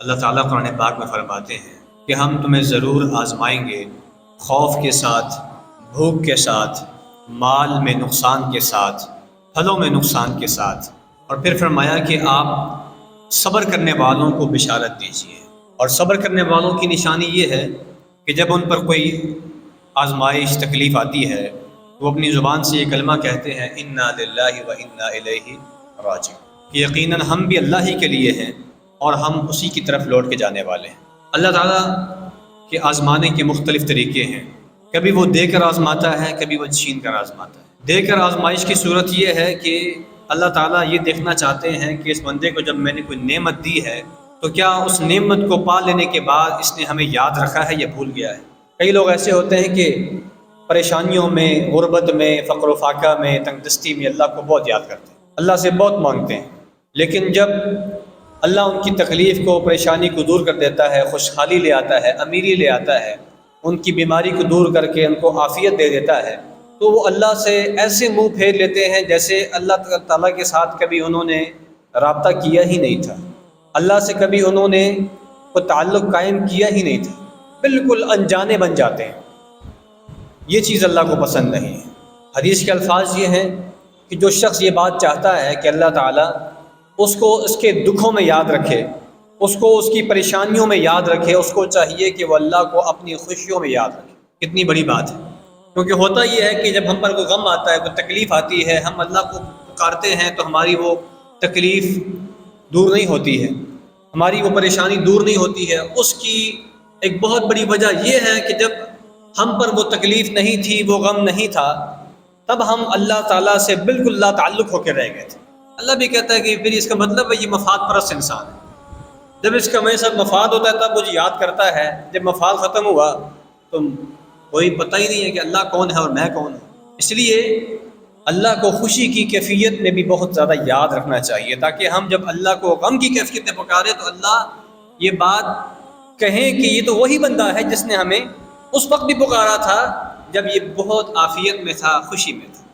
اللہ تعالیٰ قرآن پاک میں فرماتے ہیں کہ ہم تمہیں ضرور آزمائیں گے، خوف کے ساتھ، بھوک کے ساتھ، مال میں نقصان کے ساتھ، پھلوں میں نقصان کے ساتھ، اور پھر فرمایا کہ آپ صبر کرنے والوں کو بشارت دیجیے۔ اور صبر کرنے والوں کی نشانی یہ ہے کہ جب ان پر کوئی آزمائش تکلیف آتی ہے وہ اپنی زبان سے یہ کلمہ کہتے ہیں انا للہ و انا الیہ راجعون، کہ یقیناً ہم بھی اللہ ہی کے لیے ہیں اور ہم اسی کی طرف لوٹ کے جانے والے ہیں۔ اللہ تعالیٰ کے آزمانے کے مختلف طریقے ہیں، کبھی وہ دے کر آزماتا ہے، کبھی وہ چھین کر آزماتا ہے۔ دے کر آزمائش کی صورت یہ ہے کہ اللہ تعالیٰ یہ دیکھنا چاہتے ہیں کہ اس بندے کو جب میں نے کوئی نعمت دی ہے تو کیا اس نعمت کو پا لینے کے بعد اس نے ہمیں یاد رکھا ہے یا بھول گیا ہے۔ کئی لوگ ایسے ہوتے ہیں کہ پریشانیوں میں، غربت میں، فقر و فاقہ میں، تنگ دستی میں اللہ کو بہت یاد کرتے ہیں، اللہ سے بہت مانگتے ہیں، لیکن جب اللہ ان کی تکلیف کو، پریشانی کو دور کر دیتا ہے، خوشحالی لے آتا ہے، امیری لے آتا ہے، ان کی بیماری کو دور کر کے ان کو عافیت دے دیتا ہے، تو وہ اللہ سے ایسے منہ پھیر لیتے ہیں جیسے اللہ تعالیٰ کے ساتھ کبھی انہوں نے رابطہ کیا ہی نہیں تھا، اللہ سے کبھی انہوں نے کوئی تعلق قائم کیا ہی نہیں تھا، بالکل انجانے بن جاتے ہیں۔ یہ چیز اللہ کو پسند نہیں ہے۔ حدیث کے الفاظ یہ ہیں کہ جو شخص یہ بات چاہتا ہے کہ اللہ تعالیٰ اس کو اس کے دکھوں میں یاد رکھے، اس کو اس کی پریشانیوں میں یاد رکھے، اس کو چاہیے کہ وہ اللہ کو اپنی خوشیوں میں یاد رکھے۔ کتنی بڑی بات ہے، کیونکہ ہوتا یہ ہے کہ جب ہم پر کوئی غم آتا ہے، کوئی تکلیف آتی ہے، ہم اللہ کو پکارتے ہیں تو ہماری وہ تکلیف دور نہیں ہوتی ہے، ہماری وہ پریشانی دور نہیں ہوتی ہے۔ اس کی ایک بہت بڑی وجہ یہ ہے کہ جب ہم پر وہ تکلیف نہیں تھی، وہ غم نہیں تھا، تب ہم اللہ تعالیٰ سے بالکل لا تعلق ہو کے رہ گئے تھے۔ اللہ بھی کہتا ہے کہ پھر اس کا مطلب ہے یہ مفاد پرست انسان ہے، جب اس کا میرے ساتھ مفاد ہوتا ہے تب مجھے یاد کرتا ہے، جب مفاد ختم ہوا تو کوئی پتہ ہی نہیں ہے کہ اللہ کون ہے اور میں کون ہوں۔ اس لیے اللہ کو خوشی کی کیفیت میں بھی بہت زیادہ یاد رکھنا چاہیے، تاکہ ہم جب اللہ کو غم کی کیفیت میں پکارے تو اللہ یہ بات کہیں کہ یہ تو وہی بندہ ہے جس نے ہمیں اس وقت بھی پکارا تھا جب یہ بہت عافیت میں تھا، خوشی میں تھا۔